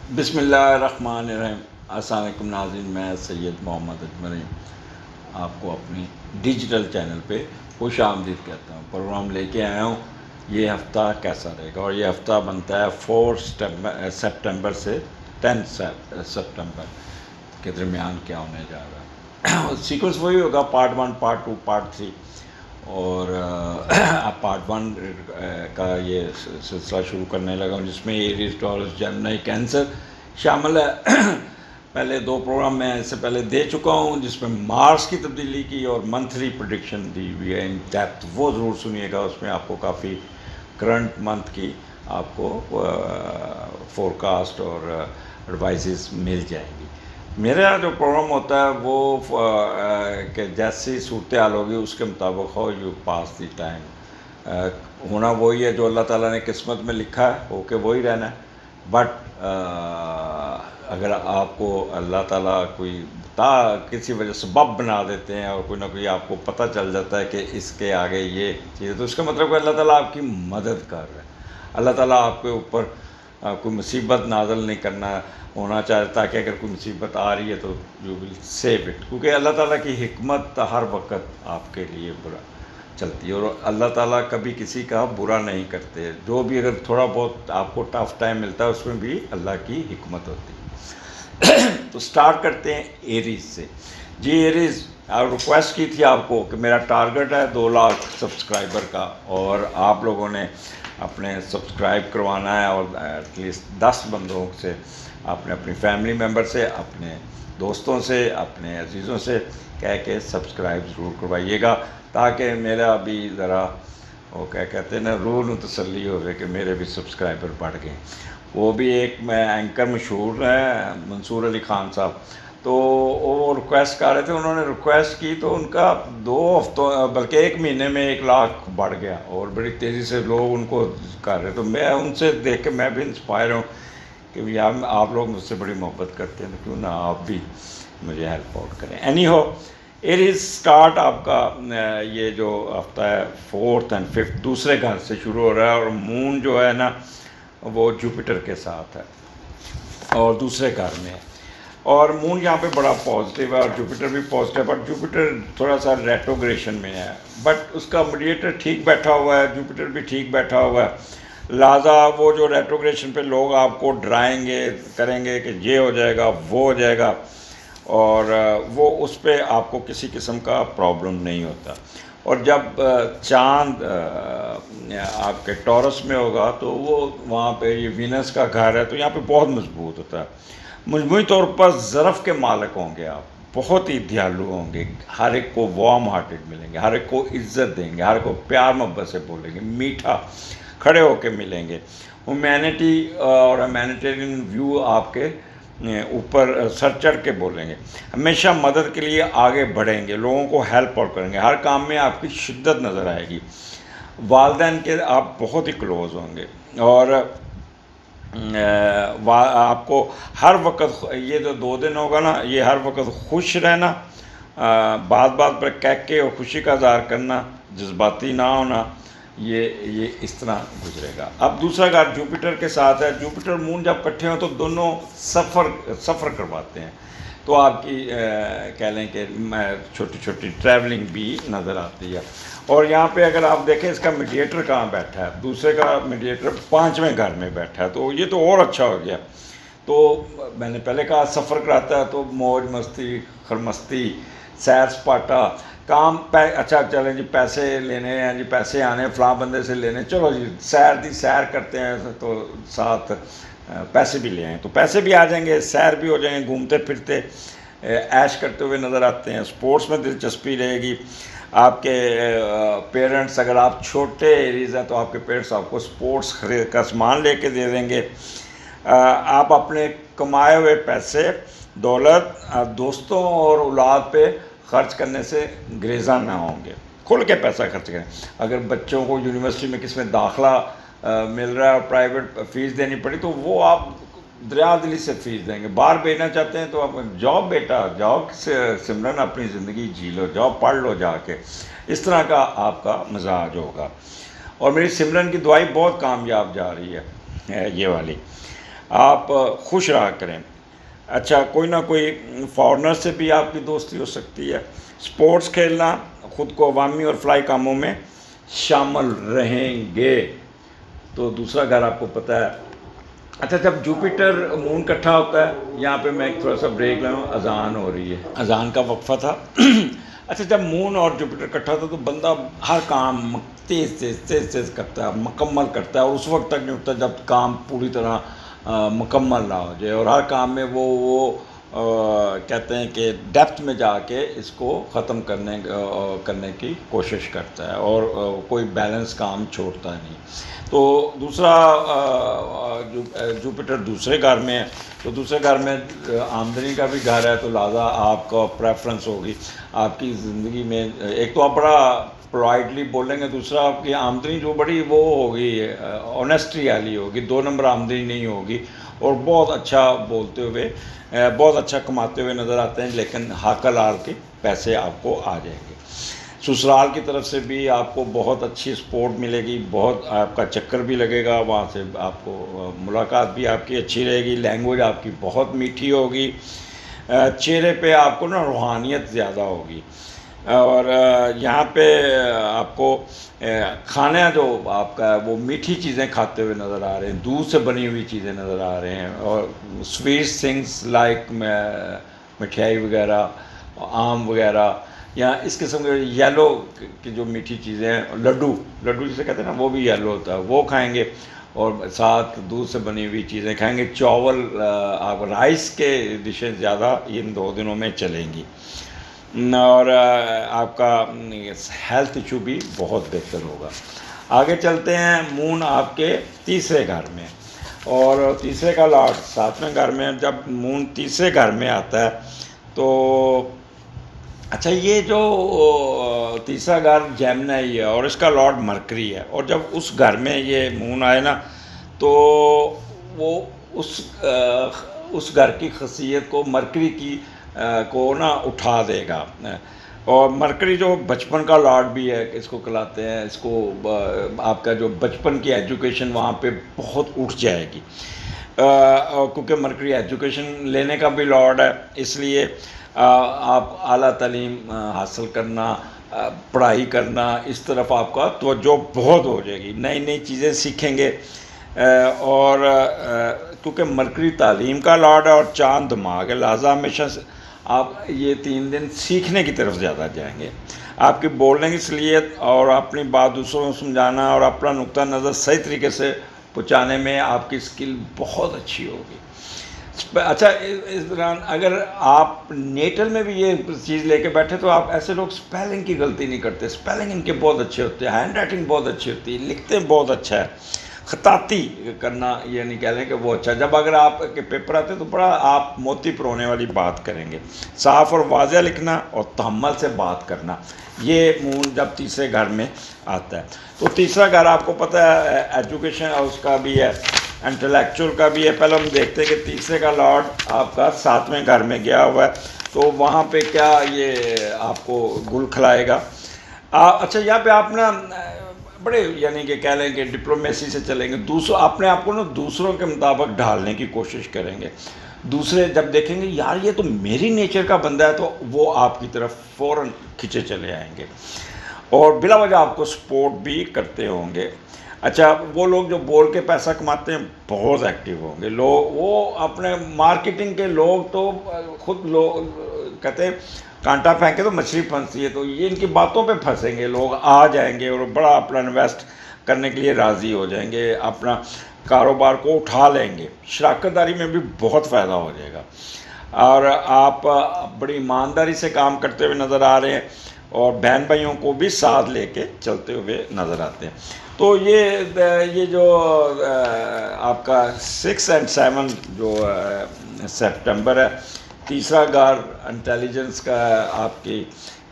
بسم اللہ الرحمن الرحیم۔ السلام علیکم ناظرین، میں سید محمد اجمل آپ کو اپنی ڈیجیٹل چینل پہ خوش آمدید کہتا ہوں۔ پروگرام لے کے آیا ہوں یہ ہفتہ کیسا رہے گا، اور یہ ہفتہ بنتا ہے 4 سپٹمبر سے 10 سپٹمبر کے درمیان کیا ہونے جا رہا ہے۔ سیکوینس وہی ہوگا، پارٹ 1 پارٹ 2 پارٹ 3، اور اب پارٹ 1 کا یہ سلسلہ شروع کرنے لگا ہوں جس میں ایریز، ٹورس، جیمنائی، کینسر شامل ہے۔ پہلے 2 پروگرام میں اس سے پہلے دے چکا ہوں جس میں مارس کی تبدیلی کی اور منتھلی پریڈکشن دی ہوئی ہے ان ڈیپتھ، وہ ضرور سنیے گا۔ اس میں آپ کو کافی کرنٹ منتھ کی آپ کو فورکاسٹ اور ایڈوائزز مل جائیں گی۔ میرا جو پروگرام ہوتا ہے وہ کہ جیسی صورتحال ہوگی اس کے مطابق ہو یو پاس دی ٹائم، ہونا وہی ہے جو اللہ تعالیٰ نے قسمت میں لکھا ہے، ہو کے وہی رہنا ہے۔ بٹ اگر آپ کو اللہ تعالیٰ کوئی کسی وجہ سبب بنا دیتے ہیں اور کوئی نہ کوئی آپ کو پتہ چل جاتا ہے کہ اس کے آگے یہ چیز ہے، تو اس کا مطلب کہ اللہ تعالیٰ آپ کی مدد کر رہا ہے۔ اللہ تعالیٰ آپ کے اوپر کوئی مصیبت نازل نہیں کرنا ہونا چاہتا کہ اگر کوئی مصیبت آ رہی ہے تو یو ول سیو اٹ، کیونکہ اللہ تعالیٰ کی حکمت ہر وقت آپ کے لیے برا چلتی ہے، اور اللہ تعالیٰ کبھی کسی کا برا نہیں کرتے۔ جو بھی اگر تھوڑا بہت آپ کو ٹف ٹائم ملتا ہے اس میں بھی اللہ کی حکمت ہوتی ہے۔ تو سٹارٹ کرتے ہیں ایریز سے۔ جی ایریز، ریکویسٹ کی تھی آپ کو کہ میرا ٹارگٹ ہے 2 لاکھ سبسکرائبر کا، اور آپ لوگوں نے اپنے سبسکرائب کروانا ہے، اور ایٹ لیسٹ 10 بندوں سے آپ نے اپنی فیملی ممبر سے، اپنے دوستوں سے، اپنے عزیزوں سے کہہ کے سبسکرائب ضرور کروائیے گا، تاکہ میرا بھی ذرا وہ کیا کہتے ہیں نا، روح نو تسلی ہوئے کہ میرے بھی سبسکرائبر بڑھ گئے۔ وہ بھی ایک میں اینکر مشہور ہے منصور علی خان صاحب، تو وہ ریکویسٹ کر رہے تھے، انہوں نے ریکویسٹ کی تو ان کا 2 ہفتوں بلکہ 1 مہینے میں 1 لاکھ بڑھ گیا، اور بڑی تیزی سے لوگ ان کو کر رہے۔ تو میں ان سے دیکھ کے میں بھی انسپائر ہوں کہ یار آپ لوگ مجھ سے بڑی محبت کرتے ہیں، تو کیوں نہ آپ بھی مجھے ہیلپ آؤٹ کریں۔ اینی ہو، ایریز سٹارٹ آپ کا یہ جو ہفتہ ہے 4 اور 5 دوسرے گھر سے شروع ہو رہا ہے، اور مون جو ہے نا وہ جوپیٹر کے ساتھ ہے اور دوسرے گھر میں ہے، اور مون یہاں پہ بڑا پازیٹیو ہے اور جوپیٹر بھی پازیٹیو ہے، بٹ جوپیٹر تھوڑا سا ریٹروگریشن میں ہے، بٹ اس کا میڈیٹر ٹھیک بیٹھا ہوا ہے، جوپیٹر بھی ٹھیک بیٹھا ہوا ہے۔ لہٰذا وہ جو ریٹروگریشن پہ لوگ آپ کو ڈرائیں گے، کریں گے کہ یہ ہو جائے گا وہ ہو جائے گا، اور وہ اس پہ آپ کو کسی قسم کا پرابلم نہیں ہوتا۔ اور جب چاند آپ کے ٹورس میں ہوگا تو وہ وہاں پہ یہ وینس کا گھر ہے، تو یہاں پہ بہت مضبوط ہوتا ہے۔ مجموعی طور پر ظرف کے مالک ہوں گے آپ، بہت ہی دیالو ہوں گے، ہر ایک کو وارم ہارٹڈ ملیں گے، ہر ایک کو عزت دیں گے، ہر ایک کو پیار محبت سے بولیں گے، میٹھا کھڑے ہو کے ملیں گے۔ ہیومینٹی اور ہیومینیٹیرین ویو آپ کے اوپر سر چڑھ کے بولیں گے، ہمیشہ مدد کے لیے آگے بڑھیں گے، لوگوں کو ہیلپ آؤٹ کریں گے، ہر کام میں آپ کی شدت نظر آئے گی۔ والدین کے آپ بہت ہی کلوز ہوں گے، اور آپ کو ہر وقت یہ جو 2 دن ہوگا نا، یہ ہر وقت خوش رہنا، بات بات پر کہہ کے اور خوشی کا اظہار کرنا، جذباتی نہ ہونا، یہ اس طرح گزرے گا۔ اب دوسرا گھر جوپیٹر کے ساتھ ہے۔ جوپیٹر مون جب اکٹھے ہوں تو دونوں سفر کرواتے ہیں، تو آپ کی کہہ لیں کہ چھوٹی چھوٹی ٹریولنگ بھی نظر آتی ہے۔ اور یہاں پہ اگر آپ دیکھیں اس کا میڈیٹر کہاں بیٹھا ہے، دوسرے کا میڈیٹر 5ویں گھر میں بیٹھا ہے، تو یہ تو اور اچھا ہو گیا۔ تو میں نے پہلے کہا سفر کراتا ہے تو موج مستی، خرمستی، سیر سپاٹا، کام اچھا چلیں جی پیسے لینے ہیں، جی پیسے آنے فلاں بندے سے لینے، چلو جی سیر کرتے ہیں تو ساتھ پیسے بھی لے آئیں، تو پیسے بھی آ جائیں گے، سیر بھی ہو جائیں گے، گھومتے پھرتے عیش کرتے ہوئے نظر آتے ہیں۔ سپورٹس میں دلچسپی رہے گی۔ آپ کے پیرنٹس، اگر آپ چھوٹے ایریز ہیں تو آپ کے پیرنٹس آپ کو سپورٹس کا سامان لے کے دے دیں گے۔ آپ اپنے کمائے ہوئے پیسے، دولت دوستوں اور اولاد پہ خرچ کرنے سے گریزاں نہ ہوں گے، کھل کے پیسہ خرچ کریں۔ اگر بچوں کو یونیورسٹی میں کس میں داخلہ مل رہا ہے اور پرائیویٹ فیس دینی پڑی تو وہ آپ دریا دلی سے فیس دیں گے۔ باہر بھیجنا چاہتے ہیں تو آپ جاؤ بیٹا، جاؤ سمرن اپنی زندگی جی لو، جاؤ پڑھ لو جا کے، اس طرح کا آپ کا مزاج ہوگا۔ اور میری سمرن کی دعائی بہت کامیاب جا رہی ہے یہ والی۔ آپ خوش رہا کریں. اچھا کوئی نہ کوئی فارنر سے بھی آپ کی دوستی ہو سکتی ہے. سپورٹس کھیلنا، خود کو عوامی اور فلاحی کاموں میں شامل رہیں گے. تو دوسرا گھر آپ کو پتہ ہے. اچھا جب جوپیٹر مون اکٹھا ہوتا ہے، یہاں پہ میں ایک تھوڑا سا بریک لے لوں، اذان ہو رہی ہے، اذان کا وقفہ تھا. اچھا جب مون اور جوپیٹر اکٹھا تھا تو بندہ ہر کام تیز کرتا ہے، مکمل کرتا ہے، اور اس وقت تک نہیں اٹھتا جب کام پوری طرح مکمل نہ ہو جائے، اور ہر کام میں وہ کہتے ہیں کہ ڈیپتھ میں جا کے اس کو ختم کرنے کی کوشش کرتا ہے، اور کوئی بیلنس کام چھوڑتا نہیں. تو دوسرا جوپیٹر دوسرے گھر میں ہے، تو دوسرے گھر میں آمدنی کا بھی گھر ہے، تو لہٰذا آپ کا پریفرنس ہوگی آپ کی زندگی میں. ایک تو آپ بڑا پولائٹلی بولیں گے، دوسرا آپ کی آمدنی جو بڑی وہ ہوگی آنیسٹی والی ہوگی، 2 نمبر آمدنی نہیں ہوگی، اور بہت اچھا بولتے ہوئے بہت اچھا کماتے ہوئے نظر آتے ہیں، لیکن حق حلال کے پیسے آپ کو آ جائیں گے. سسرال کی طرف سے بھی آپ کو بہت اچھی سپورٹ ملے گی، بہت آپ کا چکر بھی لگے گا، وہاں سے آپ کو ملاقات بھی آپ کی اچھی رہے گی، لینگویج آپ کی بہت میٹھی ہوگی، چہرے پہ آپ کو نا روحانیت زیادہ ہوگی. اور یہاں پہ آپ کو کھانا جو آپ کا ہے وہ میٹھی چیزیں کھاتے ہوئے نظر آ رہے ہیں، دودھ سے بنی ہوئی چیزیں نظر آ رہے ہیں، اور سویٹ تھنگس لائک مٹھائی وغیرہ، آم وغیرہ، یا اس قسم کے یلو کی جو میٹھی چیزیں ہیں، لڈو جسے کہتے ہیں نا، وہ بھی یلو ہوتا ہے، وہ کھائیں گے، اور ساتھ دودھ سے بنی ہوئی چیزیں کھائیں گے. چاول، آپ رائس کے ڈشیں زیادہ ان 2 دنوں میں چلیں گی، اور آپ کا ہیلتھ ایشو بھی بہت بہتر ہوگا. آگے چلتے ہیں. مون آپ کے تیسرے گھر میں، اور تیسرے کا لارڈ 7ویں گھر میں. جب مون تیسرے گھر میں آتا ہے تو اچھا یہ جو تیسرا گھر جیمنائی ہے، اور اس کا لارڈ مرکری ہے، اور جب اس گھر میں یہ مون آئے نا تو وہ اس گھر کی خاصیت کو، مرکری کی کو نا اٹھا دے گا. اور مرکری جو بچپن کا لارڈ بھی ہے، اس کو کہلاتے ہیں، اس کو آپ کا جو بچپن کی ایجوکیشن وہاں پہ بہت اٹھ جائے گی، کیونکہ مرکری ایجوکیشن لینے کا بھی لارڈ ہے، اس لیے آپ اعلیٰ تعلیم حاصل کرنا، پڑھائی کرنا، اس طرف آپ کا توجہ بہت ہو جائے گی، نئی نئی چیزیں سیکھیں گے. اور کیونکہ مرکری تعلیم کا لارڈ ہے اور چاند دماغ ہے، لہٰذا ہمیشہ آپ یہ 3 دن سیکھنے کی طرف زیادہ جائیں گے. آپ کی بولنے کی صلاحیت اور اپنی بات دوسروں کو سمجھانا اور اپنا نقطہ نظر صحیح طریقے سے پہنچانے میں آپ کی اسکل بہت اچھی ہوگی. اچھا اس دوران اگر آپ نیٹل میں بھی یہ چیز لے کے بیٹھے تو آپ ایسے لوگ اسپیلنگ کی غلطی نہیں کرتے. اسپیلنگ ان کے بہت اچھے ہوتے ہیں، ہینڈ رائٹنگ بہت اچھی ہوتی ہے، لکھتے بہت اچھا ہے. خطاطی کرنا یہ نہیں کہہ لیں کہ وہ اچھا، جب اگر آپ کے پیپر آتے تو بڑا آپ موتی پرونے والی بات کریں گے. صاف اور واضح لکھنا اور تحمل سے بات کرنا، یہ مون جب تیسرے گھر میں آتا ہے. تو تیسرا گھر آپ کو پتہ ہے ایجوکیشن اس کا بھی ہے، انٹلیکچوئل کا بھی ہے. پہلے ہم دیکھتے ہیں کہ تیسرے کا لارڈ آپ کا 7ویں گھر میں گیا ہوا ہے، تو وہاں پہ کیا یہ آپ کو گل کھلائے گا. اچھا یہاں پہ آپ نا بڑے یعنی کہ کہہ لیں کہ ڈپلومیسی سے چلیں گے، اپنے آپ کو نا دوسروں کے مطابق ڈھالنے کی کوشش کریں گے. دوسرے جب دیکھیں گے یار یہ تو میری نیچر کا بندہ ہے، تو وہ آپ کی طرف فوراً کھنچے چلے آئیں گے، اور بلا وجہ آپ کو سپورٹ بھی کرتے ہوں گے. اچھا وہ لوگ جو بول کے پیسہ کماتے ہیں بہت ایکٹیو ہوں گے لوگ، وہ اپنے مارکیٹنگ کے لوگ تو خود لوگ کہتے ہیں کانٹا پھینکے تو مچھلی پھنستی ہے، تو یہ ان کی باتوں پہ پھنسیں گے لوگ، آ جائیں گے اور بڑا اپنا انویسٹ کرنے کے لیے راضی ہو جائیں گے، اپنا کاروبار کو اٹھا لیں گے. شراکت داری میں بھی بہت فائدہ ہو جائے گا، اور آپ بڑی ایمانداری سے کام کرتے ہوئے نظر آ رہے ہیں، اور بہن بھائیوں کو بھی ساتھ لے کے چلتے ہوئے نظر آتے ہیں. تو یہ جو آپ کا 6 اور 7 جو سپٹمبر ہے، تیسرا گھر انٹیلیجنس کا، آپ کی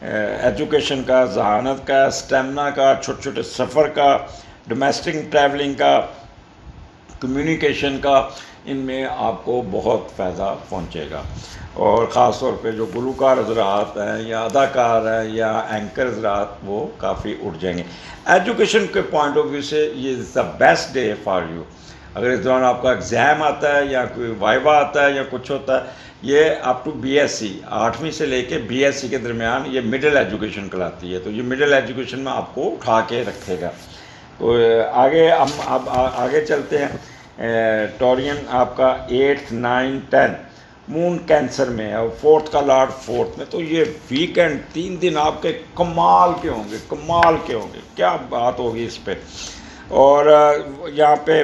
ایجوکیشن کا، ذہانت کا، اسٹیمنا کا، چھوٹے چھوٹے سفر کا، ڈومیسٹک ٹریولنگ کا، کمیونیکیشن کا، ان میں آپ کو بہت فائدہ پہنچے گا. اور خاص طور پہ جو گلوکار حضرات ہیں یا اداکار ہیں یا اینکر حضرات، وہ کافی اٹھ جائیں گے. ایجوکیشن کے پوائنٹ آف ویو سے یہ is the best day for you. اگر اس دوران آپ کا ایگزام آتا ہے یا کوئی وائوا آتا ہے یا کچھ ہوتا ہے، یہ up to B S C 8ویں سے لے کے بی ایس سی کے درمیان یہ مڈل ایجوکیشن کہلاتی ہے، تو یہ مڈل ایجوکیشن میں آپ کو اٹھا کے رکھے گا۔ تو آگے ہم اب آگے چلتے ہیں۔ ٹورین آپ کا 8 9 10 مون کینسر میں ہے اور 4 کا لارڈ 4 میں، تو یہ ویکینڈ 3 دن آپ کے کمال کے ہوں گے، کمال کے ہوں گے، کیا بات ہوگی اس پہ۔ اور یہاں پہ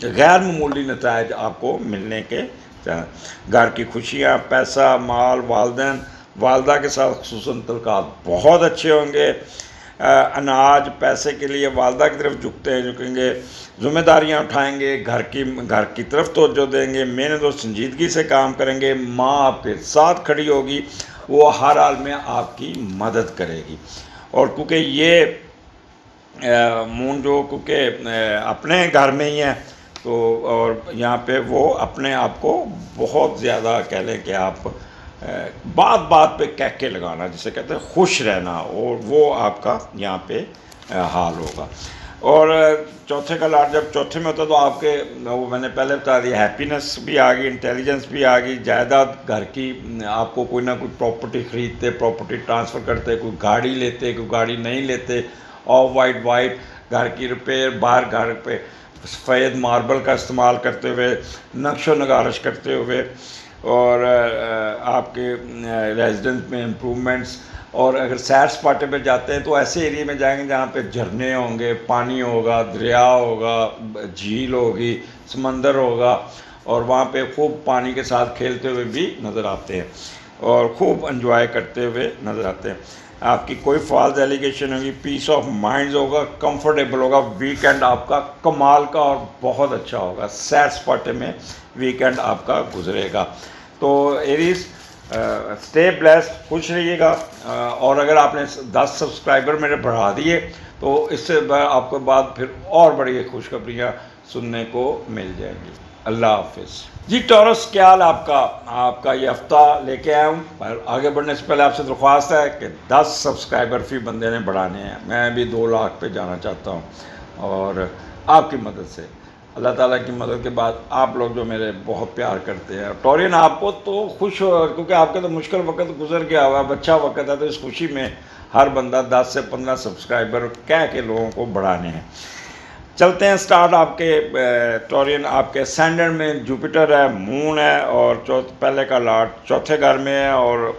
غیر معمولی نتائج آپ کو ملنے کے، گھر کی خوشیاں، پیسہ، مال، والدین والدہ کے ساتھ خصوصاً تعلقات بہت اچھے ہوں گے۔ اناج پیسے کے لیے والدہ کی طرف جھکیں گے، ذمہ داریاں اٹھائیں گے، گھر کی طرف توجہ دیں گے، محنت اور سنجیدگی سے کام کریں گے، ماں آپ کے ساتھ کھڑی ہوگی، وہ ہر حال میں آپ کی مدد کرے گی۔ اور کیونکہ یہ مون جو کیونکہ اپنے گھر میں ہی ہے، تو اور یہاں پہ وہ اپنے آپ کو بہت زیادہ کہہ لیں کہ آپ بات بات پہ کہکے لگانا جسے کہتے ہیں خوش رہنا، اور وہ آپ کا یہاں پہ حال ہوگا۔ اور چوتھے کا لارڈ جب چوتھے میں ہوتا ہے تو آپ کے وہ میں نے پہلے بتا دیا، ہیپینس بھی آ گئی، انٹیلیجنس بھی آ گئی، جائیداد گھر کی، آپ کو کوئی نہ کوئی پراپرٹی خریدتے، پراپرٹی ٹرانسفر کرتے، کوئی گاڑی لیتے، کوئی گاڑی نہیں لیتے، آف وائٹ گھر کی ریپیئر، باہر گھر پہ سفید ماربل کا استعمال کرتے ہوئے، نقش و نگارش کرتے ہوئے، اور آپ کے ریزیڈنٹ میں امپرومنٹس۔ اور اگر سیر سپاٹے پہ جاتے ہیں تو ایسے ایریے میں جائیں گے جہاں پہ جھرنے ہوں گے، پانی ہوگا، دریا ہوگا، جھیل ہوگی، سمندر ہوگا، اور وہاں پہ خوب پانی کے ساتھ کھیلتے ہوئے بھی نظر آتے ہیں اور خوب انجوائے کرتے ہوئے نظر آتے ہیں۔ آپ کی کوئی فالس ایلیگیشن ہوگی، پیس آف مائنڈ ہوگا، کمفرٹیبل ہوگا، ویکینڈ آپ کا کمال کا اور بہت اچھا ہوگا، سیر سپاٹے میں ویکینڈ آپ کا گزرے گا۔ تو ایریز اسٹے بلیسڈ، خوش رہیے گا، اور اگر آپ نے 10 سبسکرائبر میرے بڑھا دیے تو اس سے آپ کو بعد پھر اور بڑی خوشخبریاں سننے کو مل جائیں گی۔ اللہ حافظ جی۔ ٹورس کیا حال آپ کا یہ ہفتہ لے کے آیا ہوں، پر آگے بڑھنے سے پہلے آپ سے درخواست ہے کہ 10 سبسکرائبر فی بندے نے بڑھانے ہیں، میں بھی 2 لاکھ پہ جانا چاہتا ہوں، اور آپ کی مدد سے، اللہ تعالیٰ کی مدد کے بعد، آپ لوگ جو میرے بہت پیار کرتے ہیں، ٹورین آپ کو تو خوش ہو کیونکہ آپ کا تو مشکل وقت گزر گیا ہوا، اب اچھا وقت ہے، تو اس خوشی میں ہر بندہ 10 سے 15 سبسکرائبر کہہ کے لوگوں کو بڑھانے ہیں۔ چلتے ہیں سٹارٹ۔ آپ کے ٹورین آپ کے سینڈر میں جوپیٹر ہے، مون ہے، اور پہلے کا لارڈ چوتھے گھر میں ہے، اور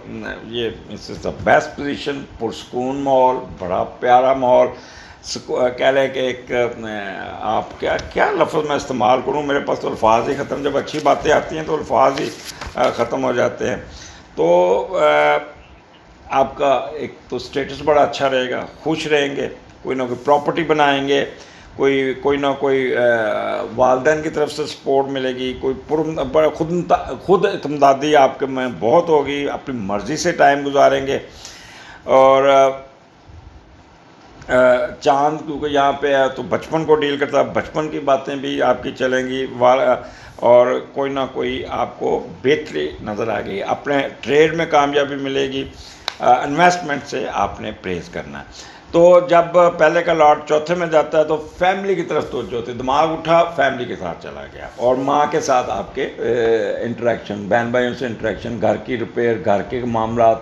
یہ اس از دا بیسٹ پوزیشن، پرسکون ماحول، بڑا پیارا ماحول، کہہ لیں کہ ایک آپ کیا لفظ میں استعمال کروں، میرے پاس تو الفاظ ہی ختم، جب اچھی باتیں آتی ہیں تو الفاظ ہی ختم ہو جاتے ہیں۔ تو آپ کا ایک تو سٹیٹس بڑا اچھا رہے گا، خوش رہیں گے، کوئی نہ کوئی پراپرٹی بنائیں گے، کوئی نہ کوئی والدین کی طرف سے سپورٹ ملے گی، کوئی خود اعتمادی آپ کے میں بہت ہوگی، اپنی مرضی سے ٹائم گزاریں گے۔ اور چاند کیونکہ یہاں پہ ہے تو بچپن کو ڈیل کرتا ہے، بچپن کی باتیں بھی آپ کی چلیں گی، اور کوئی نہ کوئی آپ کو بہتری نظر آ گئی، اپنے ٹریڈ میں کامیابی ملے گی، انویسٹمنٹ سے آپ نے پرہیز کرنا ہے۔ تو جب پہلے کا لارڈ چوتھے میں جاتا ہے تو فیملی کی طرف توجہ ہوتی ہے، دماغ اٹھا فیملی کے ساتھ چلا گیا، اور ماں کے ساتھ آپ کے انٹریکشن، بہن بھائیوں سے انٹریکشن، گھر کی ریپیئر، گھر کے معاملات،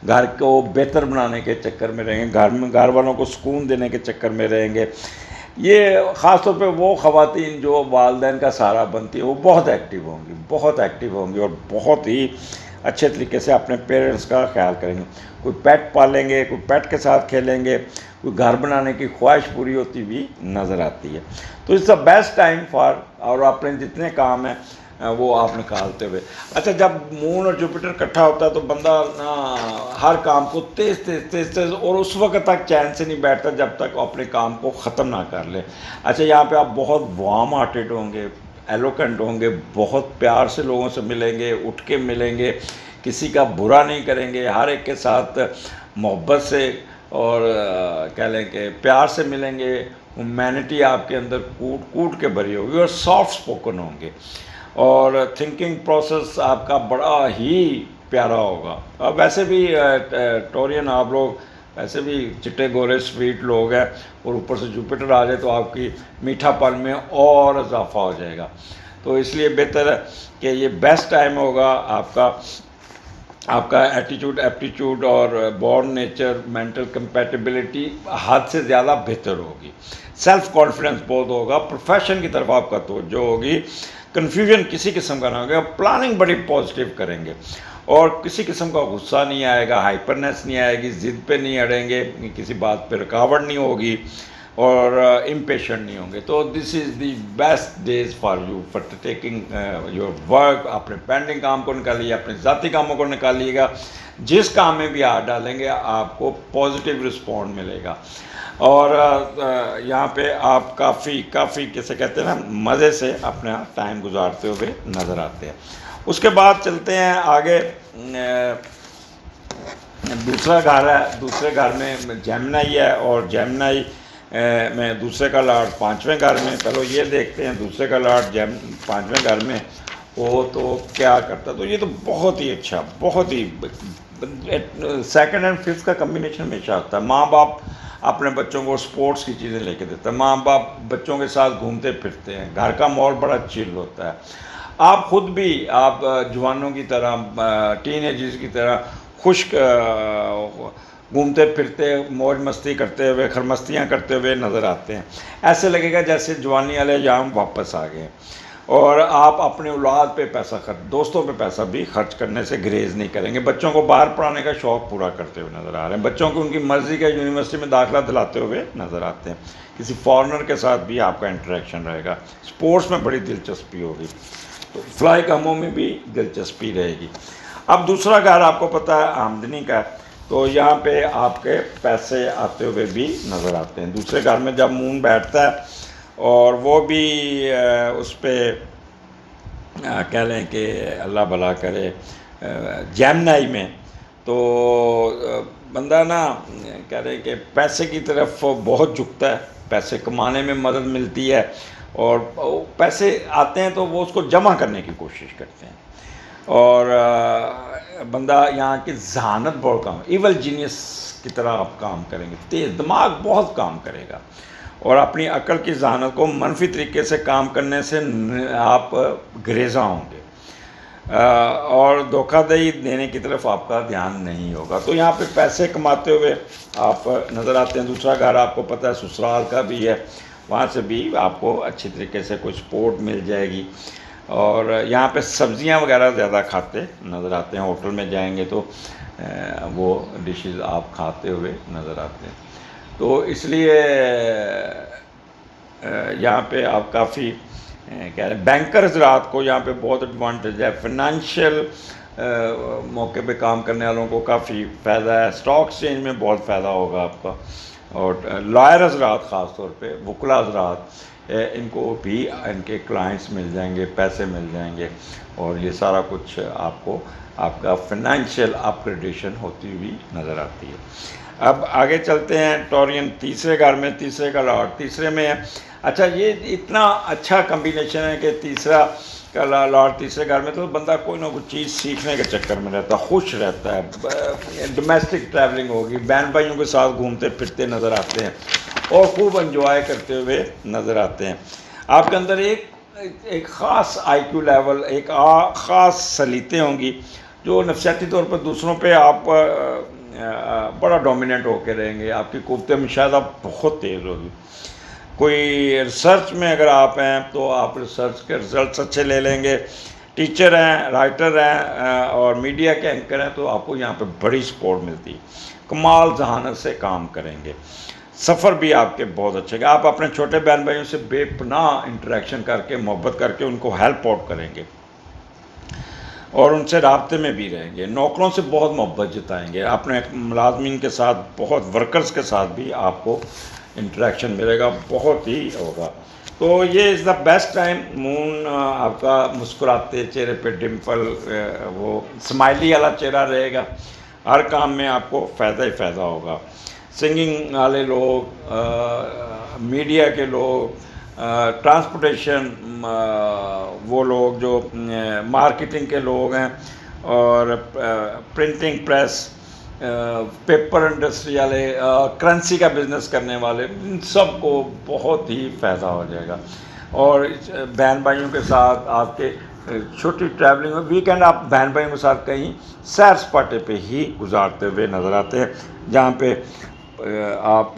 گھر کو بہتر بنانے کے چکر میں رہیں گے، گھر والوں کو سکون دینے کے چکر میں رہیں گے۔ یہ خاص طور پہ وہ خواتین جو والدین کا سہارا بنتی ہیں وہ بہت ایکٹیو ہوں گی، بہت ایکٹیو ہوں گی، اور بہت ہی اچھے طریقے سے اپنے پیرنٹس کا خیال کریں گے، کوئی پیٹ پالیں گے، کوئی پیٹ کے ساتھ کھیلیں گے، کوئی گھر بنانے کی خواہش پوری ہوتی ہوئی نظر آتی ہے۔ تو it's the best time for, اور اپنے جتنے کام ہیں وہ آپ نکالتے ہوئے۔ اچھا، جب مون اور جوپیٹر اکٹھا ہوتا ہے تو بندہ ہر کام کو تیز اور اس وقت تک چین سے نہیں بیٹھتا جب تک اپنے کام کو ختم نہ کر لے۔ اچھا، یہاں پہ آپ بہت وارم ہارٹیڈ ہوں گے، ایلوکینٹ ہوں گے، بہت پیار سے لوگوں سے ملیں گے، اٹھ کے ملیں گے، کسی کا برا نہیں کریں گے، ہر ایک کے ساتھ محبت سے اور کہہ لیں کہ پیار سے ملیں گے، ہیومینٹی آپ کے اندر کوٹ کے بھری ہوگی، اور سافٹ سپوکن ہوں گے، اور تھنکنگ پروسیس آپ کا بڑا ہی پیارا ہوگا۔ اب ویسے بھی ٹورین آپ لوگ ویسے بھی چٹے گورے سویٹ لوگ ہیں، اور اوپر سے جوپیٹر آ جائے تو آپ کی میٹھا پن میں اور اضافہ ہو جائے گا. تو اس لیے بہتر ہے کہ یہ بیسٹ ٹائم ہوگا آپ کا ایٹیٹیوڈ ایپٹیٹیوڈ اور بورن نیچر مینٹل کمپیٹیبلٹی حد سے زیادہ بہتر ہوگی. سیلف کانفیڈنس بہت ہوگا، پروفیشن کی طرف آپ کا توجہ ہوگی، کنفیوژن کسی قسم کا نہ ہوگا، پلاننگ بڑی پازیٹیو کریں گے، اور کسی قسم کا غصہ نہیں آئے گا، ہائپرنیس نہیں آئے گی، ضد پہ نہیں اڑیں گے، کسی بات پہ رکاوٹ نہیں ہوگی، اور امپیشنٹ نہیں ہوں گے. تو this is the best days for you for taking your work. اپنے پینڈنگ کام کو نکالیے، اپنے ذاتی کاموں کو نکالیے گا. جس کام میں بھی ہاتھ ڈالیں گے آپ کو پازیٹیو رسپونڈ ملے گا، اور یہاں پہ آپ کافی کیسے کہتے ہیں نا، مزے سے اپنا ٹائم گزارتے ہوئے نظر آتے ہیں. اس کے بعد چلتے ہیں آگے. دوسرا گھر ہے، دوسرے گھر میں جیمنائی ہے، اور جیمنائی میں دوسرے کا لاڈ 5ویں گھر میں. پہلے یہ دیکھتے ہیں دوسرے کا لاڈ 5ویں گھر میں وہ تو کیا کرتا. تو یہ تو بہت ہی اچھا، بہت ہی 2nd اور 5th کا کمبینیشن ہمیشہ ہوتا ہے. ماں باپ اپنے بچوں کو سپورٹس کی چیزیں لے کے دیتے ہیں، ماں باپ بچوں کے ساتھ گھومتے پھرتے ہیں، گھر کا ماحول بڑا چل ہوتا ہے. آپ خود بھی آپ جوانوں کی طرح، ٹین ایجرز کی طرح خشک گھومتے پھرتے، موج مستی کرتے ہوئے، خرمستیاں کرتے ہوئے نظر آتے ہیں. ایسے لگے گا جیسے جوانی والے ایام واپس آ گئے. اور آپ اپنے اولاد پہ پیسہ دوستوں پہ پیسہ بھی خرچ کرنے سے گریز نہیں کریں گے. بچوں کو باہر پڑھانے کا شوق پورا کرتے ہوئے نظر آ رہے ہیں، بچوں کو ان کی مرضی کا یونیورسٹی میں داخلہ دلاتے ہوئے نظر آتے ہیں. کسی فارنر کے ساتھ بھی آپ کا انٹریکشن رہے گا. اسپورٹس میں بڑی دلچسپی ہوگی، تو فلائی کاموں میں بھی دلچسپی رہے گی. اب دوسرا گھر آپ کو پتہ ہے آمدنی کا ہے، تو یہاں پہ آپ کے پیسے آتے ہوئے بھی نظر آتے ہیں. دوسرے گھر میں جب مون بیٹھتا ہے اور وہ بھی اس پہ کہہ لیں کہ اللہ بھلا کرے جیمنائی میں، تو بندہ نا کہہ رہے کہ پیسے کی طرف بہت جھکتا ہے، پیسے کمانے میں مدد ملتی ہے، اور پیسے آتے ہیں تو وہ اس کو جمع کرنے کی کوشش کرتے ہیں. اور بندہ یہاں کی ذہانت بہت کام، ایول جینیس کی طرح آپ کام کریں گے، تیز دماغ بہت کام کرے گا، اور اپنی عقل کی ذہانت کو منفی طریقے سے کام کرنے سے آپ گریزاں ہوں گے، اور دھوکہ دہی دینے کی طرف آپ کا دھیان نہیں ہوگا. تو یہاں پہ پیسے کماتے ہوئے آپ نظر آتے ہیں. دوسرا گھر آپ کو پتہ ہے سسرال کا بھی ہے، وہاں سے بھی آپ کو اچھی طریقے سے کوئی سپورٹ مل جائے گی. اور یہاں پہ سبزیاں وغیرہ زیادہ کھاتے نظر آتے ہیں، ہوٹل میں جائیں گے تو وہ ڈشز آپ کھاتے ہوئے نظر آتے ہیں. تو اس لیے یہاں پہ آپ کافی کہہ رہے ہیں بینکر حضرات کو یہاں پہ بہت ایڈوانٹیج ہے. فائنانشیل موقع پہ کام کرنے والوں کو کافی فائدہ ہے. اسٹاک ایکسچینج میں بہت فائدہ ہوگا آپ کا. اور لائر حضرات خاص طور پہ، وکلا حضرات، ان کو بھی ان کے کلائنٹس مل جائیں گے، پیسے مل جائیں گے، اور یہ سارا کچھ آپ کو آپ کا فائنینشیل اپ گریڈیشن ہوتی ہوئی نظر آتی ہے. اب آگے چلتے ہیں. ٹورین تیسرے گھر میں، تیسرے کا لاڈ تیسرے میں ہے. اچھا، یہ اتنا اچھا کمبینیشن ہے کہ تیسرا کا لاڈ تیسرے گھر میں، تو بندہ کوئی نہ کوئی چیز سیکھنے کے چکر میں رہتا ہے، خوش رہتا ہے، ڈومیسٹک ٹریولنگ ہوگی، بہن بھائیوں کے ساتھ گھومتے پھرتے نظر آتے ہیں، اور خوب انجوائے کرتے ہوئے نظر آتے ہیں. آپ کے اندر ایک خاص آئی کیو لیول، ایک خاص سلیتیں ہوں گی، جو نفسیاتی طور پر دوسروں پہ آپ بڑا ڈومیننٹ ہو کے رہیں گے. آپ کی قوت مشاہدہ بہت تیز ہوگی. کوئی ریسرچ میں اگر آپ ہیں تو آپ ریسرچ کے رزلٹس اچھے لے لیں گے. ٹیچر ہیں، رائٹر ہیں، اور میڈیا کے اینکر ہیں، تو آپ کو یہاں پہ بڑی سپورٹ ملتی. کمال ذہانت سے کام کریں گے. سفر بھی آپ کے بہت اچھے گا. آپ اپنے چھوٹے بہن بھائیوں سے بے پناہ انٹریکشن کر کے، محبت کر کے ان کو ہیلپ آؤٹ کریں گے، اور ان سے رابطے میں بھی رہیں گے. نوکروں سے بہت محبت جتائیں گے. اپنے ملازمین کے ساتھ، بہت ورکرز کے ساتھ بھی آپ کو انٹریکشن ملے گا، بہت ہی ہوگا. تو یہ از دا بیسٹ ٹائم. مون آپ کا مسکراتے چہرے پہ ڈمپل، وہ اسمائلی والا چہرہ رہے گا. ہر کام میں آپ کو فائدہ ہی فائدہ ہوگا. سنگنگ والے لوگ، میڈیا کے لوگ، ٹرانسپورٹیشن، وہ لوگ جو مارکیٹنگ کے لوگ ہیں، اور پرنٹنگ پریس، پیپر انڈسٹری والے، کرنسی کا بزنس کرنے والے، ان سب کو بہت ہی فائدہ ہو جائے گا۔ اور بہن بھائیوں کے ساتھ آپ کے چھوٹی ٹریولنگ میں ویکینڈ آپ بہن بھائیوں کے ساتھ کہیں سیر سپاٹے پہ ہی گزارتے ہوئے نظر آتے ہیں، جہاں پہ آپ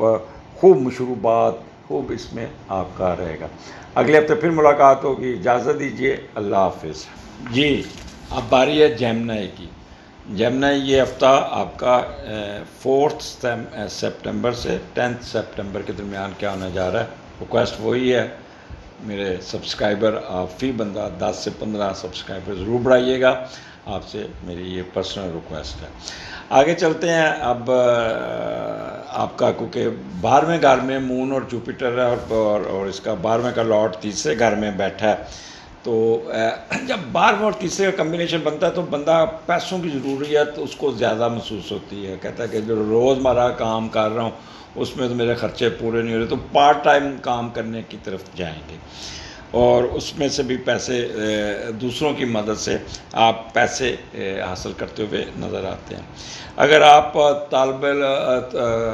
خوب مشروبات، خوب اس میں آپ کا رہے گا۔ اگلے ہفتے پھر ملاقات ہوگی، اجازت دیجیے، اللہ حافظ۔ جی، اب باری ہے جیمنائی کی۔ جیمنائی یہ ہفتہ آپ کا 4 سپٹمبر سے 10 سپٹمبر کے درمیان کیا ہونے جا رہا ہے۔ ریکویسٹ وہی ہے، میرے سبسکرائبر آپ فی بندہ 10 سے 15 سبسکرائبر ضرور بڑھائیے گا، آپ سے میری یہ پرسنل ریکویسٹ ہے۔ آگے چلتے ہیں۔ اب آپ کا کیونکہ 12ویں گھر میں مون اور جوپیٹر ہے، اور اس کا 12ویں کا لارڈ تیسرے گھر میں بیٹھا ہے، تو جب 12ویں اور تیسرے کا کمبینیشن بنتا ہے تو بندہ پیسوں کی ضروریت اس کو زیادہ محسوس ہوتی ہے، کہتا ہے کہ جو روزمرہ کام کر رہا ہوں اس میں تو میرے خرچے پورے نہیں ہو رہے، تو پارٹ ٹائم کام کرنے کی طرف جائیں گے، اور اس میں سے بھی پیسے دوسروں کی مدد سے آپ پیسے حاصل کرتے ہوئے نظر آتے ہیں۔ اگر آپ طالب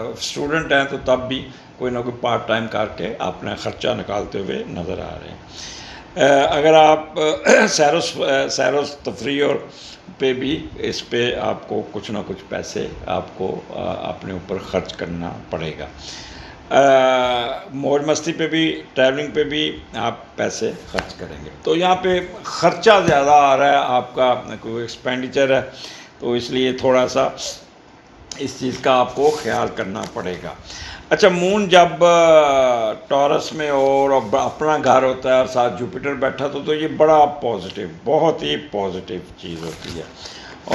اسٹوڈنٹ ہیں تو تب بھی کوئی نہ کوئی پارٹ ٹائم کر کے اپنا خرچہ نکالتے ہوئے نظر آ رہے ہیں۔ اگر آپ سیر و تفریح اور پہ بھی اس پہ آپ کو کچھ نہ کچھ پیسے آپ کو اپنے اوپر خرچ کرنا پڑے گا۔ موج مستی پہ بھی، ٹریولنگ پہ بھی آپ پیسے خرچ کریں گے، تو یہاں پہ خرچہ زیادہ آ رہا ہے، آپ کا کوئی ایکسپینڈیچر ہے، تو اس لیے تھوڑا سا اس چیز کا آپ کو خیال کرنا پڑے گا۔ اچھا، مون جب ٹورس میں اور اپنا گھر ہوتا ہے اور ساتھ جوپیٹر بیٹھا تو یہ بڑا پازیٹیو، بہت ہی پازیٹیو چیز ہوتی ہے،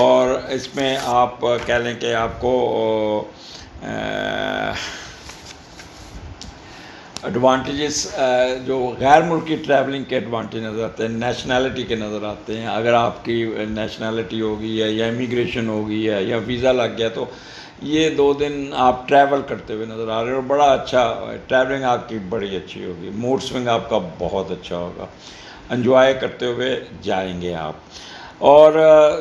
اور اس میں آپ کہہ لیں کہ آپ کو ایڈوانٹیجز جو غیر ملکی ٹریولنگ کے ایڈوانٹیج نظر آتے ہیں، نیشنلٹی کے نظر آتے ہیں۔ اگر آپ کی نیشنلٹی ہوگی ہے یا امیگریشن ہوگی ہے یا ویزا لگ گیا تو یہ 2 دن آپ ٹریول کرتے ہوئے نظر آ رہے ہیں، اور بڑا اچھا ٹریولنگ آپ کی بڑی اچھی ہوگی، موڈ سوئنگ آپ کا بہت اچھا ہوگا، انجوائے کرتے ہوئے جائیں گے آپ۔ اور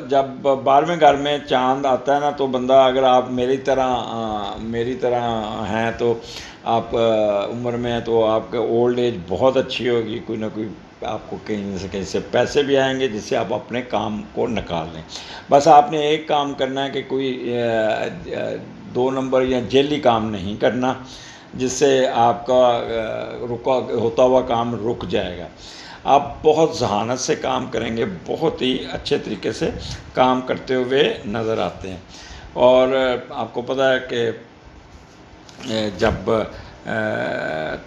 جب 12ویں گھر میں چاند آتا ہے نا تو بندہ، اگر آپ میری طرح ہیں تو آپ عمر میں ہیں تو آپ کا اولڈ ایج بہت اچھی ہوگی، کوئی نہ کوئی آپ کو کہیں سے پیسے بھی آئیں گے جس سے آپ اپنے کام کو نکال لیں۔ بس آپ نے ایک کام کرنا ہے کہ کوئی 2 نمبر یا جیلی کام نہیں کرنا جس سے آپ کا ہوتا ہوا کام رک جائے گا۔ آپ بہت ذہانت سے کام کریں گے، بہت ہی اچھے طریقے سے کام کرتے ہوئے نظر آتے ہیں۔ اور آپ کو پتہ ہے کہ جب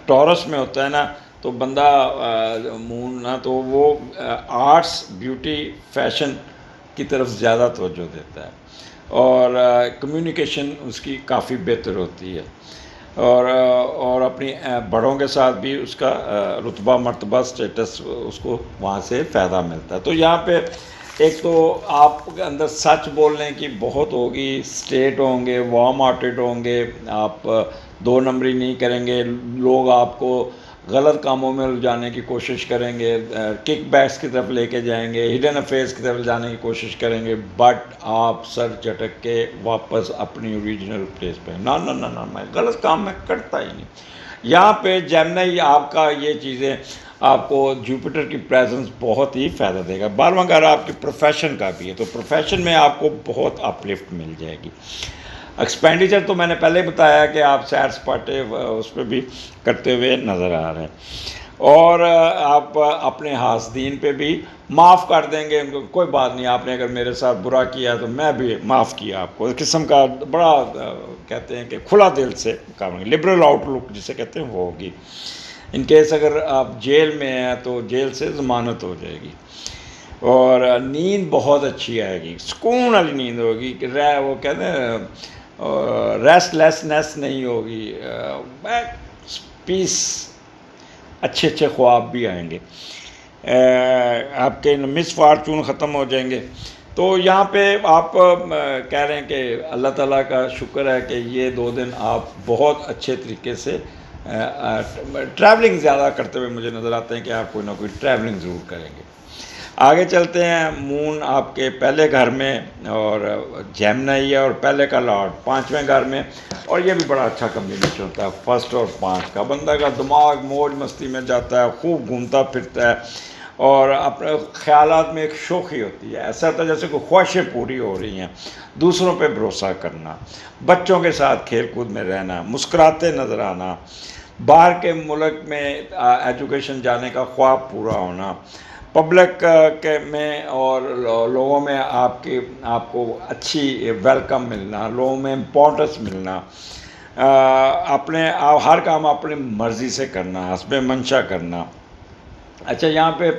ٹورس میں ہوتا ہے نا تو بندہ مون نا تو وہ آرٹس، بیوٹی، فیشن کی طرف زیادہ توجہ دیتا ہے، اور کمیونیکیشن اس کی کافی بہتر ہوتی ہے، اور اپنی بڑوں کے ساتھ بھی اس کا رتبہ، مرتبہ، سٹیٹس اس کو وہاں سے فائدہ ملتا ہے۔ تو یہاں پہ ایک تو آپ کے اندر سچ بولنے کی بہت ہوگی، اسٹریٹ ہوں گے، وارم ہارٹیڈ ہوں گے، آپ 2 نمبری نہیں کریں گے، لوگ آپ کو غلط کاموں میں الجھانے کی کوشش کریں گے، کک بیکس کی طرف لے کے جائیں گے، ہڈن افیئرس کی طرف جانے کی کوشش کریں گے، بٹ آپ سر جھٹک کے واپس اپنی اوریجنل پلیس پہ، نہ میں غلط کام میں کرتا ہی نہیں۔ یہاں پہ جیمنائی آپ کا یہ چیزیں آپ کو جوپیٹر کی پریزنس بہت ہی فائدہ دے گا۔ 12واں گھر آپ کے پروفیشن کا بھی ہے، تو پروفیشن میں آپ کو بہت اپ لفٹ مل جائے گی۔ ایکسپینڈیچر تو میں نے پہلے بتایا کہ آپ سیر سپاٹے اس پہ بھی کرتے ہوئے نظر آ رہے ہیں، اور آپ اپنے حاسدین پہ بھی معاف کر دیں گے، کوئی بات نہیں، آپ نے اگر میرے ساتھ برا کیا تو میں بھی معاف کیا آپ کو، اس قسم کا بڑا کہتے ہیں کہ کھلا دل سے کام، لبرل آؤٹ لک جسے کہتے ہیں وہ ہوگی۔ ان کیس اگر آپ جیل میں ہیں تو جیل سے ضمانت ہو جائے گی، اور نیند بہت اچھی آئے گی، سکون والی نیند ہوگی کہ وہ کہتے ہیں ریسٹ لیسنس نہیں ہوگی، پیس، اچھے خواب بھی آئیں گے، آپ کے مس فارچون ختم ہو جائیں گے۔ تو یہاں پہ آپ کہہ رہے ہیں کہ اللہ تعالیٰ کا شکر ہے کہ یہ 2 دن آپ بہت اچھے طریقے سے ٹریولنگ زیادہ کرتے ہوئے مجھے نظر آتے ہیں کہ آپ کوئی نہ کوئی ٹریولنگ ضرور کریں گے۔ آگے چلتے ہیں، مون آپ کے پہلے گھر میں اور جیمنائی ہے اور پہلے کا لارڈ 5ویں گھر میں، اور یہ بھی بڑا اچھا کمبینیشن ہوتا ہے 1 اور 5 کا۔ بندہ کا دماغ موج مستی میں جاتا ہے، خوب گھومتا پھرتا ہے، اور اپنے خیالات میں ایک شوخی ہوتی ہے، ایسا ہوتا ہے جیسے کوئی خواہشیں پوری ہو رہی ہیں، دوسروں پہ بھروسہ کرنا، بچوں کے ساتھ کھیل کود میں رہنا، مسکراتے نظر آنا، باہر کے ملک میں ایجوکیشن جانے کا خواب پورا ہونا، پبلک کے میں اور لوگوں میں آپ کو اچھی ویلکم ملنا، لوگوں میں امپورٹنس ملنا، اپنے ہر کام اپنی مرضی سے کرنا، حسب منشا کرنا۔ اچھا، یہاں پہ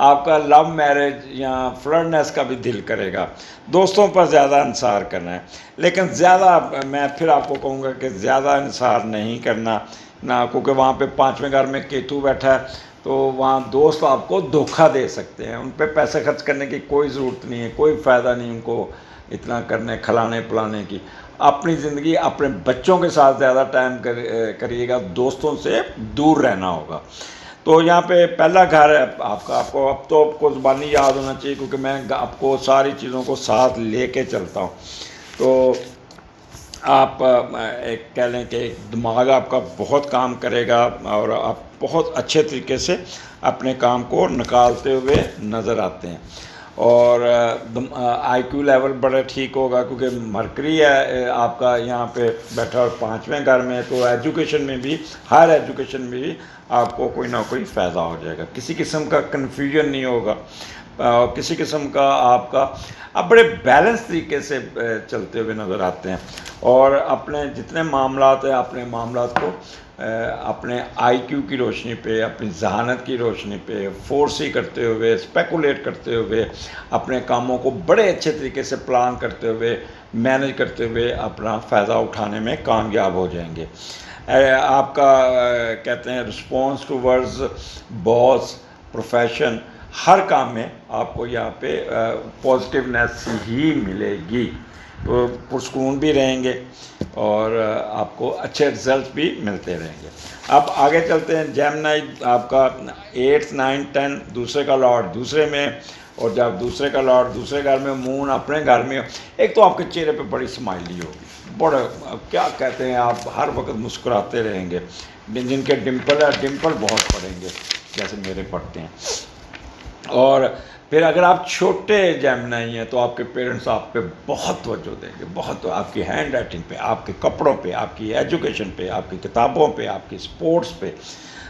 آپ کا لو میرج یا فلرٹنس کا بھی دل کرے گا، دوستوں پر زیادہ انحصار کرنا ہے، لیکن زیادہ میں پھر آپ کو کہوں گا کہ زیادہ انحصار نہیں کرنا نہ، کیونکہ وہاں پہ 5ویں گھر میں کیتو بیٹھا ہے، تو وہاں دوست آپ کو دھوکہ دے سکتے ہیں، ان پہ پیسے خرچ کرنے کی کوئی ضرورت نہیں ہے، کوئی فائدہ نہیں ان کو اتنا کرنے کھلانے پلانے کی۔ اپنی زندگی اپنے بچوں کے ساتھ زیادہ ٹائم کریے گا، دوستوں سے دور رہنا ہوگا۔ تو یہاں پہ پہلا گھر ہے آپ کا، آپ کو آپ کو زبانی یاد ہونا چاہیے، کیونکہ میں آپ کو ساری چیزوں کو ساتھ لے کے چلتا ہوں۔ تو آپ ایک کہہ لیں کہ ایک دماغ آپ کا بہت کام کرے گا، اور آپ بہت اچھے طریقے سے اپنے کام کو نکالتے ہوئے نظر آتے ہیں، اور آئی کیو لیول بڑا ٹھیک ہوگا، کیونکہ مرکری ہے آپ کا یہاں پہ بیٹھا، اور 5ویں گھر میں، تو ایجوکیشن میں بھی، ہائر ایجوکیشن میں بھی آپ کو کوئی نہ کوئی فائدہ ہو جائے گا، کسی قسم کا کنفیوژن نہیں ہوگا، کسی قسم کا آپ بڑے بیلنس طریقے سے چلتے ہوئے نظر آتے ہیں، اور اپنے جتنے معاملات ہیں، اپنے معاملات کو اپنے آئی کیو کی روشنی پہ، اپنی ذہانت کی روشنی پہ فورسی کرتے ہوئے، اسپیکولیٹ کرتے ہوئے، اپنے کاموں کو بڑے اچھے طریقے سے پلان کرتے ہوئے، مینج کرتے ہوئے اپنا فائدہ اٹھانے میں کامیاب ہو جائیں گے۔ آپ کا کہتے ہیں response to words boss, profession, ہر کام میں آپ کو یہاں پہ پازیٹیونیس ہی ملے گی، تو پرسکون بھی رہیں گے، اور آپ کو اچھے رزلٹ بھی ملتے رہیں گے۔ اب آگے چلتے ہیں، جیمنائی آپ کا 8 9 10 دوسرے کا لارڈ دوسرے میں، اور جب دوسرے کا لارڈ دوسرے گھر میں، مون اپنے گھر میں، ایک تو آپ کے چہرے پہ بڑی اسمائلی ہوگی، بڑے کیا کہتے ہیں، آپ ہر وقت مسکراتے رہیں گے، جن کے ڈمپل ہے، ڈمپل بہت پڑیں گے جیسے میرے پڑتے ہیں۔ اور پھر اگر آپ چھوٹے جیمنائی ہیں تو آپ کے پیرنٹس آپ پہ بہت توجہ دیں گے، بہت، آپ کی ہینڈ رائٹنگ پہ، آپ کے کپڑوں پہ، آپ کی ایجوکیشن پہ، آپ کی کتابوں پہ، آپ کی سپورٹس پہ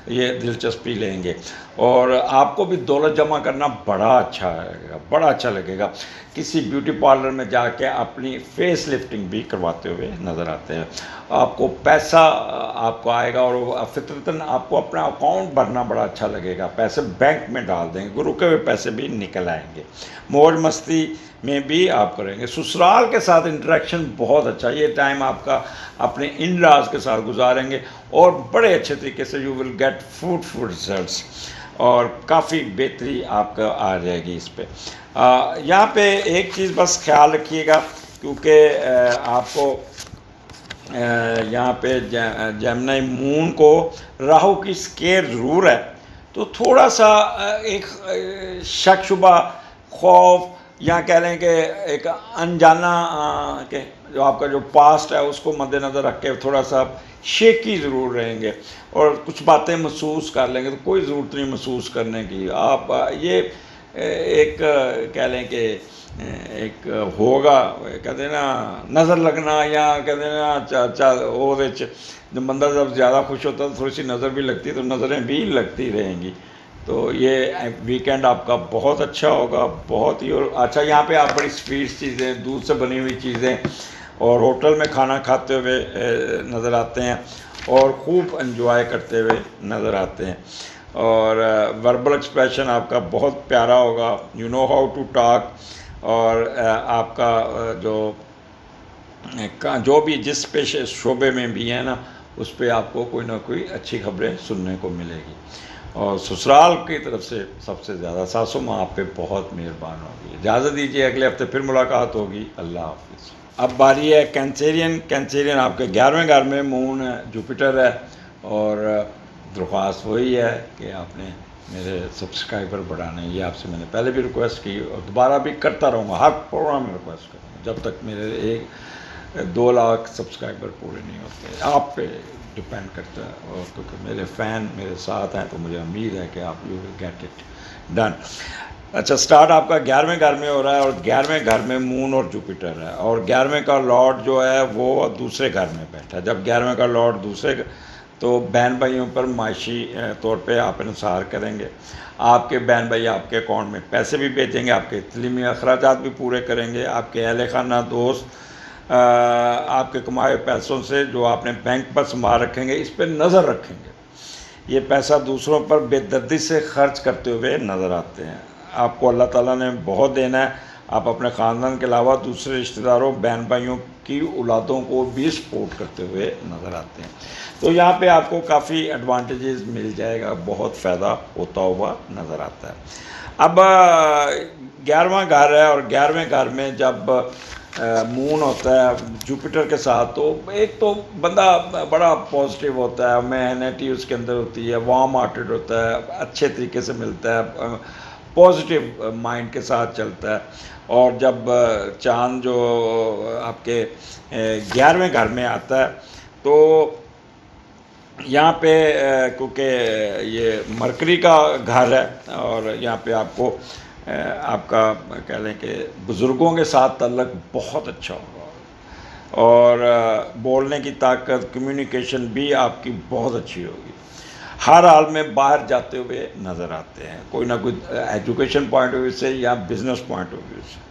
یہ دلچسپی لیں گے، اور آپ کو بھی دولت جمع کرنا بڑا اچھا لگے گا، بڑا اچھا لگے گا۔ کسی بیوٹی پارلر میں جا کے اپنی فیس لفٹنگ بھی کرواتے ہوئے نظر آتے ہیں، آپ کو پیسہ آپ کو آئے گا، اور فطرتاً آپ کو اپنا اکاؤنٹ بھرنا بڑا اچھا لگے گا، پیسے بینک میں ڈال دیں گے، رکے ہوئے پیسے بھی نکل آئیں گے، موج مستی میں بھی آپ کریں گے، سسرال کے ساتھ انٹریکشن بہت اچھا، یہ ٹائم آپ کا اپنے ان لاز کے ساتھ گزاریں گے، اور بڑے اچھے طریقے سے you will get fruitful results, اور کافی بہتری آپ کا آ جائے گی اس پہ۔ یہاں پہ ایک چیز بس خیال رکھیے گا، کیونکہ آپ کو یہاں پہ جیمنائی مون کو راہو کی سکیئر ضرور ہے، تو تھوڑا سا ایک شک شبہ، خوف، یا کہہ لیں کہ ایک انجانا کہ جو آپ کا جو پاسٹ ہے اس کو مد نظر رکھ کے تھوڑا سا شیکی ضرور رہیں گے، اور کچھ باتیں محسوس کر لیں گے، تو کوئی ضرورت نہیں محسوس کرنے کی، آپ یہ ایک کہہ لیں کہ ایک ہوگا، کہتے ہیں نا نظر لگنا، یا کہتے ہیں نا وہ جب بندہ جب زیادہ خوش ہوتا ہے تو تھوڑی سی نظر بھی لگتی ہے، تو نظریں بھی لگتی رہیں گی۔ تو یہ ویکینڈ آپ کا بہت اچھا ہوگا، بہت ہی اچھا۔ یہاں پہ آپ بڑی سویٹس چیزیں، دودھ سے بنی ہوئی چیزیں، اور ہوٹل میں کھانا کھاتے ہوئے نظر آتے ہیں، اور خوب انجوائے کرتے ہوئے نظر آتے ہیں، اور وربل ایکسپریشن آپ کا بہت پیارا ہوگا، you know how to talk, اور آپ کا جو بھی جس پیشے شعبے میں بھی ہے نا، اس پہ آپ کو کوئی نہ کوئی اچھی خبریں سننے کو ملے گی، اور سسرال کی طرف سے سب سے زیادہ ساسو ماں آپ پہ بہت مہربان ہوگی۔ اجازت دیجیے، اگلے ہفتے پھر ملاقات ہوگی، اللہ حافظ۔ اب باری ہے کینسیرین آپ کے 11ویں گھر میں مون ہے، جوپیٹر ہے، اور درخواست وہی ہے کہ آپ نے میرے سبسکرائبر بڑھانے. یہ آپ سے میں نے پہلے بھی ریکویسٹ کی اور دوبارہ بھی کرتا رہوں گا, ہر پروگرام میں ریکویسٹ کروں گا جب تک میرے 2 لاکھ سبسکرائبر پورے نہیں ہوتے. آپ پہ ڈپینڈ کرتا ہے, اور کیونکہ میرے فین میرے ساتھ ہیں تو مجھے امید ہے کہ آپ you will get it done. اچھا, سٹارٹ آپ کا 11ویں گھر میں ہو رہا ہے, اور 11ویں گھر میں مون اور جوپیٹر ہے, اور 11ویں کا لارڈ جو ہے وہ دوسرے گھر میں بیٹھا ہے. جب 11ویں کا لارڈ دوسرے تو بہن بھائیوں پر معاشی طور پہ آپ انحصار کریں گے. آپ کے بہن بھائی آپ کے اکاؤنٹ میں پیسے بھی بھیجیں گے, آپ کے تعلیمی اخراجات بھی پورے کریں گے. آپ کے اہل خانہ دوست آپ کے کمائے پیسوں سے جو آپ نے بینک پر سنبھال رکھیں گے, اس پہ نظر رکھیں گے. یہ پیسہ دوسروں پر بے دردی سے خرچ کرتے ہوئے نظر آتے ہیں. آپ کو اللہ تعالیٰ نے بہت دینا ہے. آپ اپنے خاندان کے علاوہ دوسرے رشتہ داروں بہن بھائیوں کی اولادوں کو بھی سپورٹ کرتے ہوئے نظر آتے ہیں. تو یہاں پہ آپ کو کافی ایڈوانٹیجز مل جائے گا, بہت فائدہ ہوتا ہوا نظر آتا ہے. اب 11واں گھر ہے, اور 11ویں گھر میں جب مون ہوتا ہے جوپیٹر کے ساتھ, تو ایک تو بندہ بڑا پازیٹیو ہوتا ہے, محنتی اس کے اندر ہوتی ہے, وارم ہارٹڈ ہوتا ہے, اچھے طریقے سے ملتا ہے, پازیٹیو مائنڈ کے ساتھ چلتا ہے. اور جب چاند جو آپ کے 11ویں گھر میں آتا ہے تو یہاں پہ کیونکہ یہ مرکری کا گھر ہے, اور یہاں پہ آپ کو آپ کا کہہ لیں کہ بزرگوں کے ساتھ تعلق بہت اچھا ہوگا, اور بولنے کی طاقت, کمیونیکیشن بھی آپ کی بہت اچھی ہوگی. ہر حال میں باہر جاتے ہوئے نظر آتے ہیں, کوئی نہ کوئی ایجوکیشن پوائنٹ آف ویو سے یا بزنس پوائنٹ آف ویو سے.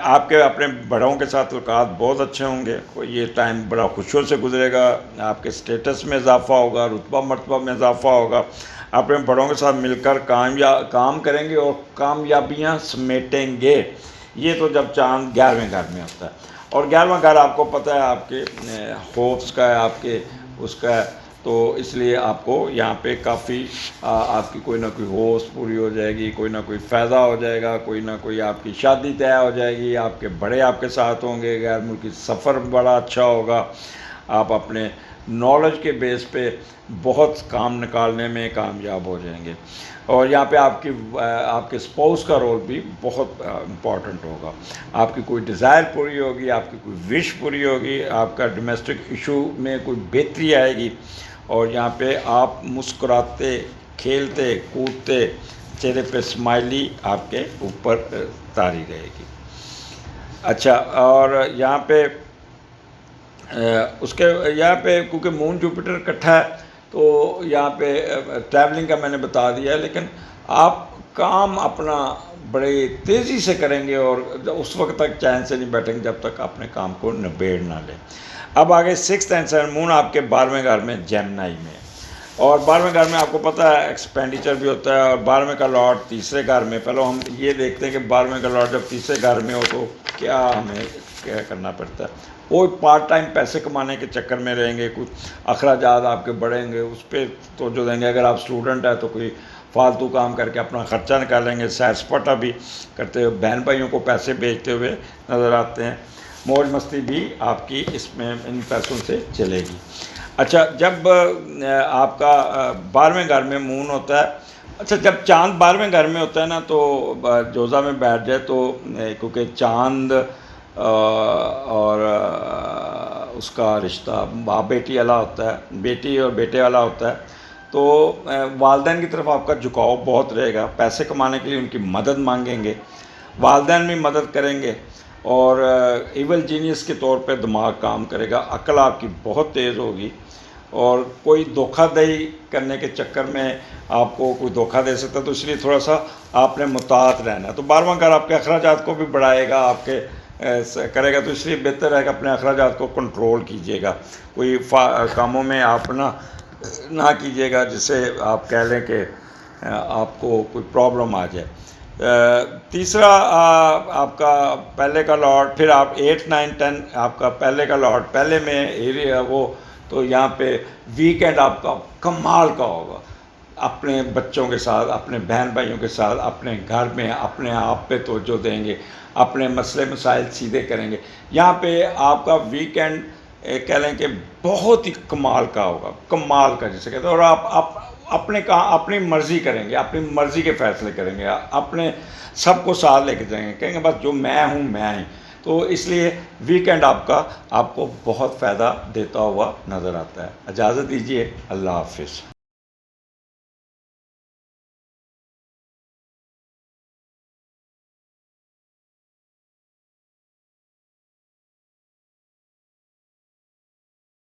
آپ کے اپنے بڑوں کے ساتھ تعلقات بہت اچھے ہوں گے. یہ ٹائم بڑا خوشیوں سے گزرے گا. آپ کے سٹیٹس میں اضافہ ہوگا, رتبہ مرتبہ میں اضافہ ہوگا. اپنے بڑوں کے ساتھ مل کر کام کریں گے اور کامیابیاں سمیٹیں گے. یہ تو جب چاند 11ویں گھر میں ہوتا ہے. اور 11واں گھر آپ کو پتہ ہے آپ کے ہوپس کا ہے, آپ کے اس کا ہے, تو اس لیے آپ کو یہاں پہ کافی آپ کی کوئی نہ کوئی ہوش پوری ہو جائے گی, کوئی نہ کوئی فائدہ ہو جائے گا, کوئی نہ کوئی آپ کی شادی طے ہو جائے گی, آپ کے بڑے آپ کے ساتھ ہوں گے, غیر ملکی سفر بڑا اچھا ہوگا. آپ اپنے نالج کے بیس پہ بہت کام نکالنے میں کامیاب ہو جائیں گے. اور یہاں پہ آپ کے اسپاؤس کا رول بھی بہت امپورٹنٹ ہوگا. آپ کی کوئی ڈیزائر پوری ہوگی, آپ کی کوئی وش پوری ہوگی, آپ کا ڈومیسٹک ایشو میں کوئی بہتری آئے گی, اور یہاں پہ آپ مسکراتے کھیلتے کودتے, چہرے پہ اسمائلی آپ کے اوپر طاری رہے گی. اچھا, اور یہاں پہ یہاں پہ کیونکہ مون جوپیٹر اکٹھا ہے تو یہاں پہ ٹریولنگ کا میں نے بتا دیا, لیکن آپ کام اپنا بڑے تیزی سے کریں گے, اور اس وقت تک چین سے نہیں بیٹھیں گے جب تک اپنے کام کو نبیڑ نہ لیں. اب آگے 6th اینڈ 7th مون آپ کے 12ویں گھر میں جیمنائی میں, اور 12ویں گھر میں آپ کو پتہ ہے ایکسپینڈیچر بھی ہوتا ہے. اور 12ویں کا لارڈ تیسرے گھر میں, پہلے ہم یہ دیکھتے ہیں کہ 12ویں کا لارڈ جب تیسرے گھر میں ہو تو کیا ہمیں کیا کرنا پڑتا ہے. وہ پارٹ ٹائم پیسے کمانے کے چکر میں رہیں گے, کچھ اخراجات آپ کے بڑھیں گے, اس پہ توجہ دیں گے. اگر آپ اسٹوڈنٹ ہیں تو کوئی فالتو کام کر کے اپنا خرچہ نکالیں گے, سیر سپاٹا بھی کرتے ہوئے, بہن بھائیوں کو پیسے بھیجتے ہوئے نظر آتے ہیں. موج مستی بھی آپ کی اس میں ان پیسوں سے چلے گی. اچھا, جب آپ کا 12ویں گھر میں مون ہوتا ہے, اچھا جب چاند 12ویں گھر میں ہوتا ہے نا تو جوزہ میں بیٹھ جائے تو کیونکہ چاند اور اس کا رشتہ باپ بیٹی والا ہوتا ہے, بیٹی اور بیٹے والا ہوتا ہے, تو والدین کی طرف آپ کا جھکاؤ بہت رہے گا. پیسے کمانے کے لیے ان کی مدد مانگیں گے, والدین بھی مدد کریں گے, اور ایول جینیس کے طور پہ دماغ کام کرے گا. عقل آپ کی بہت تیز ہوگی, اور کوئی دھوکہ دہی کرنے کے چکر میں آپ کو کوئی دھوکہ دے سکتا ہے, تو اس لیے تھوڑا سا آپ نے محتاط رہنا ہے. تو 12واں گھر آپ کے اخراجات کو بھی بڑھائے گا, آپ کے کرے گا, تو اس لیے بہتر ہے کہ اپنے اخراجات کو کنٹرول کیجیے گا. کوئی کاموں میں آپ نہ کیجیے گا جس سے آپ کہہ لیں کہ آپ کو کوئی پرابلم آ جائے. تیسرا آپ کا پہلے کا لارڈ, پھر آپ 8 9 10 آپ کا پہلے کا لارڈ پہلے میں ایریا وہ, تو یہاں پہ ویکینڈ آپ کا کمال کا ہوگا. اپنے بچوں کے ساتھ, اپنے بہن بھائیوں کے ساتھ, اپنے گھر میں اپنے آپ پہ توجہ دیں گے, اپنے مسئلے مسائل سیدھے کریں گے. یہاں پہ آپ کا ویکینڈ کہہ لیں کہ بہت ہی کمال کا ہوگا, کمال کا جسے کہتے ہیں. اور آپ اپنے اپنی مرضی کریں گے، اپنی مرضی کے فیصلے کریں گے، اپنے سب کو ساتھ لے کے جائیں گے، کہیں گے بس جو میں ہوں میں ہی. تو اس لیے ویکینڈ آپ کو بہت فائدہ دیتا ہوا نظر آتا ہے. اجازت دیجیے، اللہ حافظ.